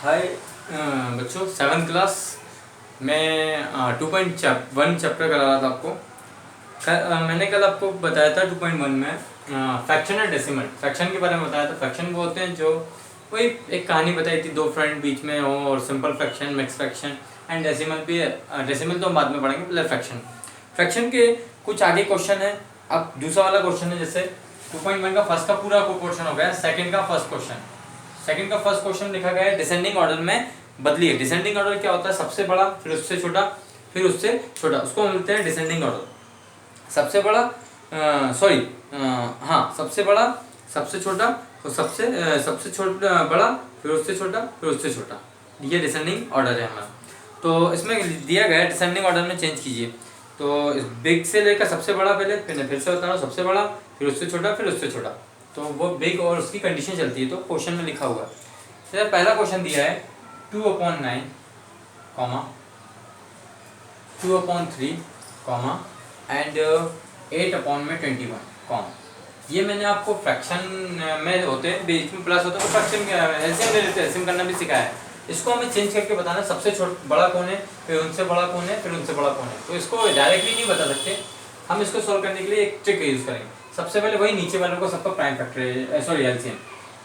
हाय बच्चों, 7th class में 2.1 chapter करा रहा था आपको। मैंने कल आपको बताया था 2.1 में फ्रैक्शन और डेसिमल। फ्रैक्शन के बारे में बताया था। फ्रैक्शन वो होते हैं जो वही एक कहानी बताई थी, दो फ्रेंड बीच में हो, और simple fraction, mix fraction and decimal भी है। डेसिमल तो हम बाद में पढ़ेंगे, पहले फ्रैक्शन। फ्रैक्शन के कुछ आगे क्वेश्चन है। अब दूसरा वाला क्वेश्चन है, जैसे 2.1 का फर्स्ट का पूरा पोर्शन हो गया, सेकंड का फर्स्ट क्वेश्चन। सेकंड का फर्स्ट क्वेश्चन लिखा गया है डिसेंडिंग ऑर्डर में बदलिए। डिसेंडिंग ऑर्डर क्या होता है? सबसे बड़ा, फिर उससे छोटा, फिर उससे छोटा, उसको मिलते हैं डिसेंडिंग ऑर्डर। सबसे बड़ा, सबसे बड़ा, सबसे छोटा, और सबसे छोटा बड़ा, फिर उससे छोटा, फिर उससे छोटा, ये डिसेंडिंग ऑर्डर है हमारा। तो इसमें दिया गया है डिसेंडिंग ऑर्डर में चेंज कीजिए। तो बिग से लेकर सबसे बड़ा पहले, फिर से बता रहा हूँ, सबसे बड़ा, फिर उससे छोटा, फिर उससे छोटा, तो वो बिग और उसकी कंडीशन चलती है। तो क्वेश्चन में लिखा हुआ है, पहला क्वेश्चन दिया है 2/9, 2/3, एंड 8/21, ये मैंने आपको फ्रैक्शन में होते हैं, बीच में प्लस होता है, तो फ्रैक्शन एलसीएम ले लेते हैं, एलसीएम करना भी सिखाया है। इसको हमें चेंज करके बताना, सबसे बड़ा कौन है, फिर उनसे बड़ा कौन है, फिर उनसे बड़ा कौन है। तो इसको डायरेक्टली नहीं बता सकते हम, इसको सॉल्व करने के लिए एक ट्रिक यूज करेंगे। सबसे पहले वही नीचे वालों को सबका prime factor, sorry LCM,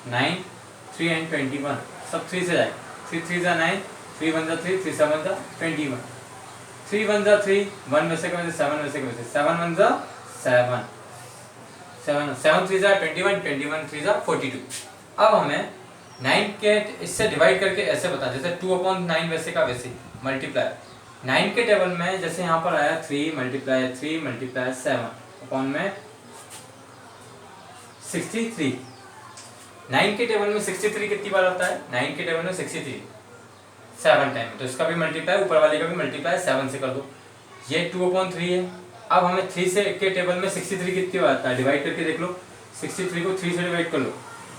9, 3 and 21, सब 3 से जाए। 3 3 जा 9, 3 1 जा 3, 3 7 जा 21, 3 1 जा 3, 1 में से कम 7 में से कम 7 1 जा 7, 7 3 जा 21, 21 3 जा 42। अब हमें 9 के इससे डिवाइड करके ऐसे बता, जैसे 2/9 वैसे का वैसे मल्टीप्लाई 9 के टेबल में, जैसे यहाँ पर आया 3 मल्टीप्लाई 7 अपॉन में 63। 9 के टेबल में 63 कितनी बार आता है? 9 के टेबल में 63 7 टाइम, तो इसका भी मल्टीप्लाई, ऊपर वाले का भी मल्टीप्लाई 7 से कर दो। ये 2/3 है। अब हमें 3 से के टेबल में 63 कितनी बार आता है? डिवाइड करके देख लो, 63 को 3 से डिवाइड कर लो,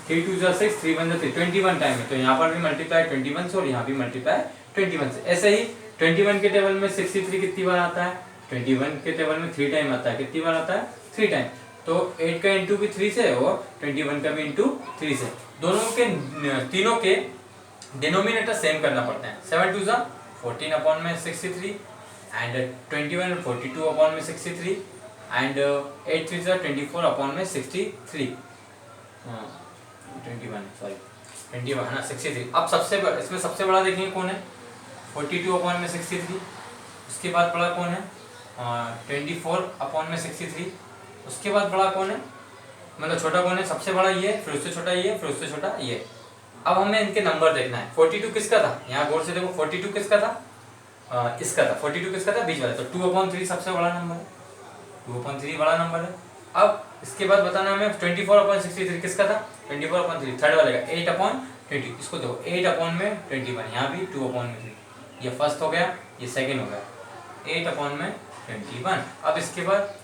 3 2 जा 6, 3 1 जा 3, 21 टाइम है, तो यहाँ पर भी मल्टीप्लाई 21 से और यहाँ भी मल्टीप्लाई 21 से। ऐसे ही 21 के टेबल में 63 कितनी बार आता है? 21 के टेबल में 3 टाइम आता है। कितनी बार आता है? 3 टाइम। तो 8 का इंटू भी 3 से और 21 का भी इंटू 3 से, दोनों के तीनों के डिनोमिनेटर सेम करना पड़ता है। 7 2 जा 14 अपॉन में 63 एंड 21 42 अपॉन में 63 एंड 8 3 जा 24 अपॉन में 63, 21 है ना, 63। अब इसमें सबसे बड़ा देखेंगे कौन है? 42 अपॉन में 63। उसके बाद बड़ा कौन है? 24 अपॉन में 63। उसके बाद बड़ा कौन है, मतलब छोटा कौन है? सबसे बड़ा ये, फिर उससे छोटा ये, फिर उससे छोटा ये। अब हमें इनके नंबर देखना है। 42 किसका था? यहाँ गौर से देखो, 42 किसका था? इसका था। 42 किसका था? बीच वाला। तो 2/3 सबसे बड़ा नंबर है, 2/3 बड़ा नंबर है। अब इसके बाद बताना हमें 24/63 किसका था? 24/3 थर्ड वाले का, 8/20। इसको देखो, 8/21, यहाँ भी 2/3, ये फर्स्ट हो गया, ये सेकेंड हो गया, 8/21। अब इसके बाद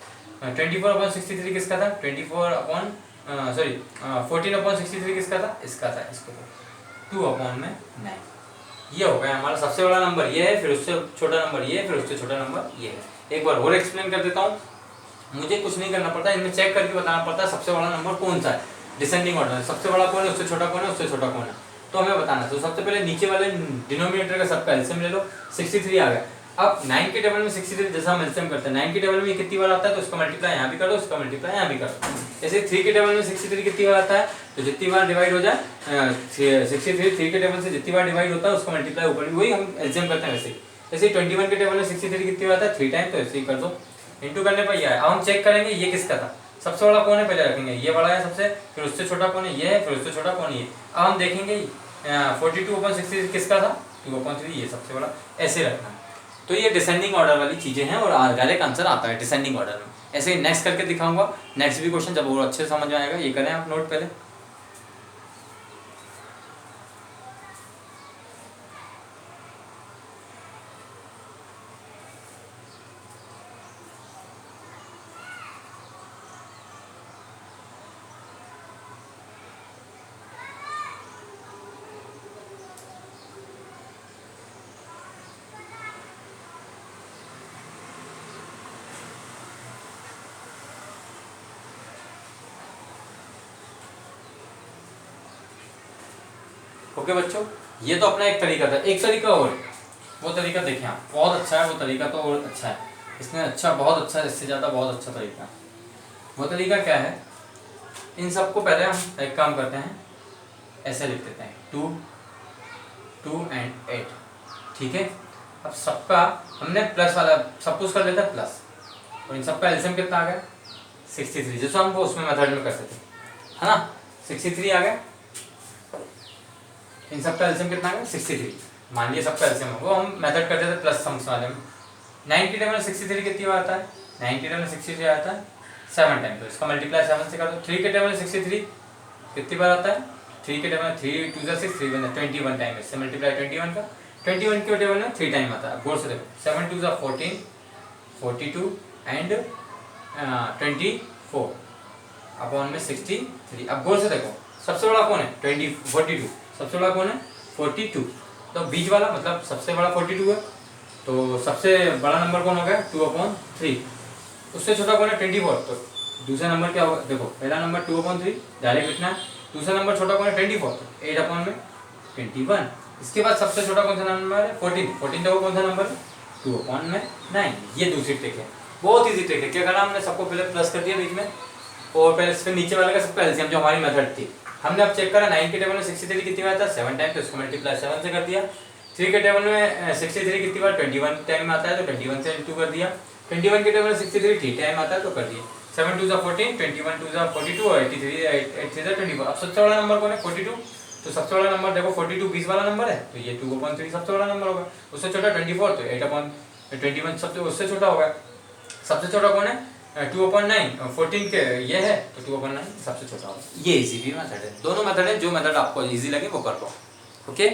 24/63 किसका था? 14/63 किसका था? इसका था। इसको 2/9, ये हो गया हमारा सबसे बड़ा नंबर ये है, फिर उससे छोटा नंबर ये है, फिर उससे छोटा नंबर ये है। एक बार और एक्सप्लेन कर देता हूँ, मुझे कुछ नहीं करना पड़ता, इनमें चेक करके बताना पड़ता है सबसे बड़ा नंबर कौन सा है। डिसेंडिंग ऑर्डर है, सबसे बड़ा कौन है, उससे छोटा कौन है, उससे छोटा कौन है, तो हमें बताना। तो सबसे पहले नीचे वाले डिनोमिनेटर का सबका एलसीएम ले लो, 63 आ गया। अब 9 के टेबल में 63 जैसा हम एलसीएम करते हैं, 9 के टेबल में कितनी बार आता है, तो उसका मल्टीप्लाई यहाँ भी कर दो, उसका मल्टीप्लाई यहाँ भी कर दो। जैसे 3 के टेबल में 63 कितनी बार आता है, तो जितनी बार डिवाइड हो जाए 63 3 के टेबल से जितनी बार डिवाइड होता है उसका मल्टीप्लाई ऊपर, वही हम एलसीएम करते हैं। वैसे ही जैसे 21 के टेबल में 63 कितनी बार आता है? 3 टाइम, तो ऐसे ही कर दो, इंटू करने पर ये है। अब हम चेक करेंगे ये किसका था, सबसे बड़ा कौन है पहले रखेंगे, ये बड़ा है सबसे, फिर उससे छोटा कौन है, ये है, फिर उससे छोटा कौन है, ये। अब हम देखेंगे 42/63 किसका था? 2/3, ये सबसे बड़ा, ऐसे रखना है। तो ये डिसेंडिंग ऑर्डर वाली चीजें हैं और डायरेक्ट आंसर आता है डिसेंडिंग ऑर्डर में। ऐसे ही नेक्स्ट करके दिखाऊंगा, नेक्स्ट भी क्वेश्चन जब और अच्छे से समझ में आएगा। ये करें आप नोट पहले। ओके बच्चों, ये तो अपना एक तरीका था। एक तरीका और, वो तरीका देखें आप, बहुत अच्छा है वो तरीका, तो और अच्छा है इसमें, अच्छा बहुत अच्छा है, इससे ज़्यादा बहुत अच्छा तरीका। वो तरीका क्या है, इन सबको पहले हम एक काम करते हैं, ऐसे लिख देते हैं 2 2 एंड 8, ठीक है। अब सबका हमने प्लस वाला सपोज कर लेते हैं प्लस, और इन सबका एलसीएम कितना आ गया 63, जैसे हम वो उसमें मेथड में करते थे, है ना। 63 आ गया, इन सबका एलसीएम कितना आ गया 63, मान लिया सबका एलसीएम, वो हम मेथड करते थे प्लस सम्स वाले में। 9 की टेबल में 63 कितनी बार आता है, 9 की टेबल में 63 आता है 7 टाइम, तो इसका मल्टीप्लाई 7 से कर दो। 3 के टेबल में 63 कितनी बार आता है, 3 के टेबल में 3 2 जा 6 3 21 टाइम, इससे मल्टीप्लाई 21 का, 21 के टेबल में 3 टाइम आता है। गौर से देखो, 7 2 जा 14 42 एंड 24 अपॉन में 63। अब गौर से देखो, सबसे बड़ा कौन है 42, सबसे बड़ा कौन है 42, तो बीच वाला मतलब सबसे बड़ा 42 है, तो सबसे बड़ा नंबर कौन हो गया 2/3, उससे छोटा कौन है 24, तो दूसरा नंबर क्या होगा, देखो पहला नंबर 2/3 डायरेक्ट लिखना है, दूसरा नंबर छोटा कौन है 24, तो 8/21। इसके बाद सबसे छोटा कौन सा नंबर है 14 देखो कौन सा नंबर है 2/9। ये दूसरी ट्रिक है, बहुत ईजी ट्रिक है। क्या करना, हमने सबको पहले प्लस कर दिया बीच में, और पहले इसके नीचे वाले का सबका एलसीएम, जो हमारी मेथड थी। हमने अब चेक करा 9 के टेबल में 63 कितनी बार आता है 7 टाइम, तो इसको मल्टीप्लाई 7 से कर दिया। 3 के टेबल में 63 कितनी बार 21 टाइम आता है, तो 21 से इंटू कर दिया। 21 के टेबल में 63 3 टाइम आता है, तो कर दिया। 7 2 14, 21 2 42 और 83 8 3 24। अब सबसे बड़ा नंबर कौन है 42, तो सबसे बड़ा नंबर देखो 42 20 वाला नंबर है, तो ये 2/3 सबसे बड़ा नंबर होगा। उससे छोटा 24, तो 8/21 सबसे उससे छोटा होगा। सबसे छोटा कौन है 2/9, 14 के ये है, तो 2/9 सबसे छोटा होगा। ये इजी भी मेथड है, दोनों मेथड है, जो मेथड आपको इजी लगे वो कर लो। ओके,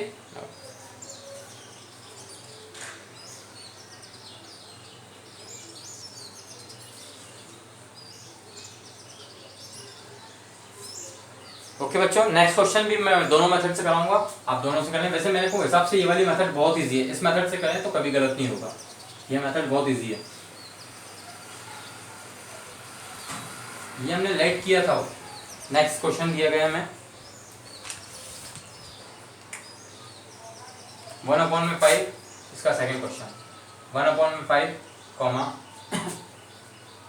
ओके बच्चों, नेक्स्ट क्वेश्चन भी मैं दोनों मेथड से कराऊंगा, आप दोनों से करें। वैसे मेरे को हिसाब से ये वाली मेथड बहुत इजी है, इस मेथड से करें तो कभी गलत नहीं होगा, ये मेथड बहुत इजी है। ये हमने लेट किया था। नेक्स्ट क्वेश्चन दिया गया हमें 1/5, इसका second question 1/5 comma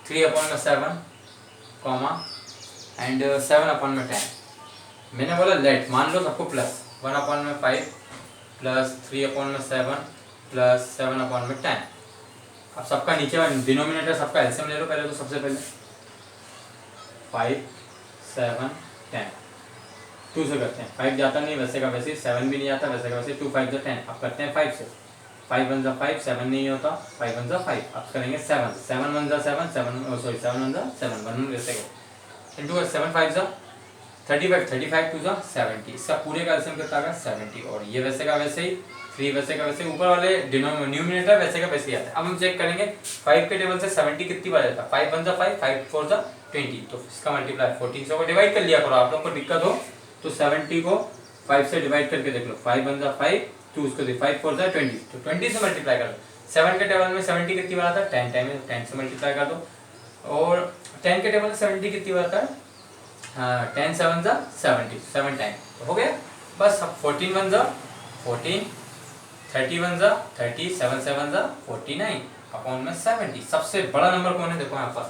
3/7 comma and 7/10। मैंने बोला लेट, मान लो सबको प्लस 1/5 प्लस 3/7 प्लस 7/10। अब सबका नीचे वाला डिनोमिनेटर सबका एलसीएम ले लो पहले, तो सबसे पहले 5 7 10, 2 से करते हैं, 5 जाता नहीं वैसे का वैसे, 7 भी नहीं आता वैसे का वैसे, 2 5 10। अब करते हैं 5 से, 5 1 5, 7 नहीं होता, 5 1 5। अब करेंगे 7 7 1 7 7 सॉरी 7 1 7 1 वैसे का इंटू 7 5 35 35 2 70। इसका पूरे का एलसीएम कितना आएगा 70, और ये वैसे का वैसे ही, 3 वैसे का वैसे, ऊपर वाले न्यूमिनेटर वैसे का वैसे ही आता है। अब हम चेक करेंगे 5 के टेबल से 70 कितनी बार आता है, 5 1 5 5 4 20, तो इसका मल्टीप्लाई 14 से डिवाइड कर लिया करो। आप लोग को दिक्कत हो तो 70 को 5 से डिवाइड करके देख लो, 5 1 5 2 उसको 5 4 20, तो 20 से मल्टीप्लाई कर दो। 7 के टेबल में 70 कितनी बार आता है 10 टाइम, 10 से मल्टीप्लाई कर दो। और 10 के टेबल में 70 कितनी बार आता है 10 7 70, 7 टाइम, तो हो गया बस। अब 14 1 14, 30 1 30, 7 7 49 अपॉन में 70। सबसे बड़ा नंबर कौन है देखो यहाँ पर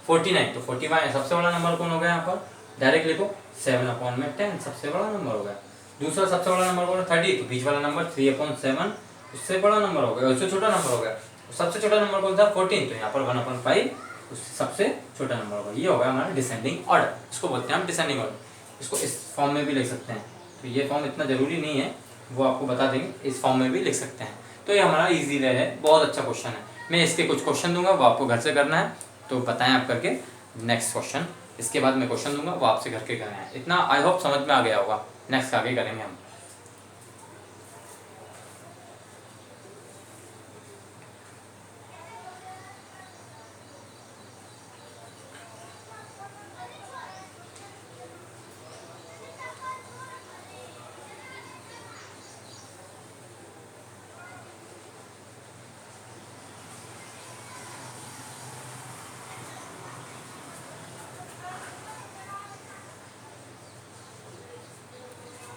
49, तो 41 सबसे बड़ा नंबर कौन हो गया यहाँ पर, डायरेक्ट लिखो 7/10 सबसे बड़ा नंबर हो गया। दूसरा सबसे बड़ा नंबर कौन है 30, तो बीच वाला नंबर 3/7 उससे बड़ा नंबर हो गया, उससे छोटा नंबर हो गया। सबसे छोटा नंबर कौन था 14, तो यहाँ पर 1/5 उससे सबसे छोटा नंबर होगा। ये होगा हमारा डिसेंडिंग ऑर्डर, इसको बोलते हैं हम डिसेंडिंग ऑर्डर। इसको इस फॉर्म में भी लिख सकते हैं, तो ये फॉर्म इतना जरूरी नहीं है, वो आपको बता देंगे, इस फॉर्म में भी लिख सकते हैं। तो ये हमारा इजी वे है, बहुत अच्छा क्वेश्चन है। मैं इसके कुछ क्वेश्चन दूंगा, वो आपको घर से करना है, तो बताएं आप करके नेक्स्ट क्वेश्चन। इसके बाद मैं क्वेश्चन दूंगा, वो आपसे घर के करना है। इतना आई होप समझ में आ गया होगा। नेक्स्ट आगे करेंगे हम।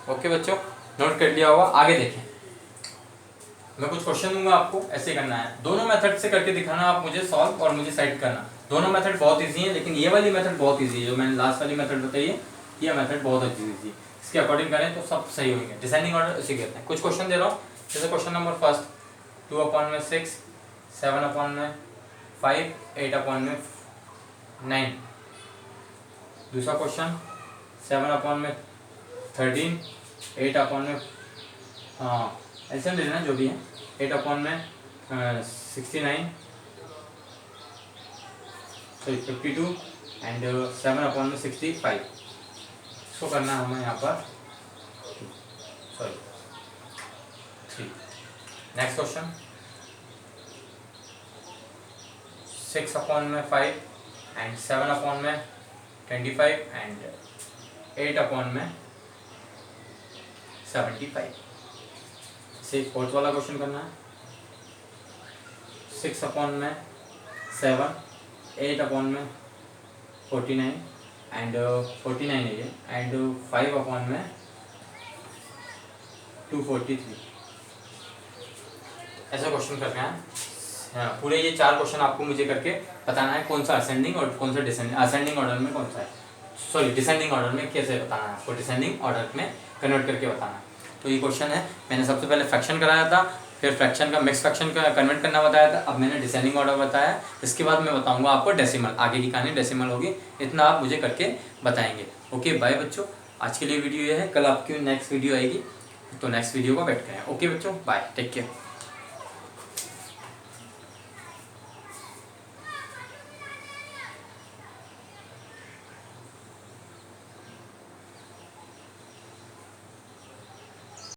ओके बच्चों, नोट कर लिया होगा। आगे देखें, मैं कुछ क्वेश्चन दूंगा आपको, ऐसे करना है। दोनों मेथड से करके दिखाना आप मुझे सॉल्व और मुझे साइड करना। दोनों मेथड बहुत इजी है, लेकिन ये वाली मेथड बहुत इजी है जो मैंने लास्ट वाली मेथड बताई है, ये मेथड बहुत अच्छी इजी है। इसके अकॉर्डिंग करें तो सब सही होंगे। डिसेंडिंग ऑर्डर इसे कहते हैं। कुछ क्वेश्चन दे रहा हूँ, जैसे क्वेश्चन नंबर फर्स्ट 2/6, 7/5, 8/9। दूसरा क्वेश्चन 7/13, 8/, हाँ एल्सियम ले लेना जो भी है, 8/69, सॉरी 52 एंड 7/65। इसको करना है हमें यहाँ पर, sorry 3। Next question 6/5 and 7/25 and 8/75। इसे फोर्थ वाला क्वेश्चन करना है। 6/7, 8/49 एंड 49 है ये, एंड 5/243। ऐसा क्वेश्चन करना है। हाँ, पूरे ये 4 क्वेश्चन आपको मुझे करके बताना है कौन सा असेंडिंग और कौन सा डिसेंडिंग, असेंडिंग ऑर्डर में कौन सा है, सॉरी डिसेंडिंग ऑर्डर में कैसे बताना है आपको, डिसेंडिंग ऑर्डर में कन्वर्ट करके बताना है। तो ये क्वेश्चन है, मैंने सबसे पहले फ्रैक्शन कराया था, फिर फ्रैक्शन का मिक्स फ्रैक्शन का कन्वर्ट करना बताया था, अब मैंने डिसेंडिंग ऑर्डर बताया। इसके बाद मैं बताऊंगा आपको डेसिमल, आगे की कहानी डेसिमल होगी। इतना आप मुझे करके बताएंगे। ओके बाय बच्चों, आज के लिए वीडियो ये है, कल आपकी नेक्स्ट वीडियो आएगी, तो नेक्स्ट वीडियो का वेट करें। ओके बच्चों, बाय, टेक केयर।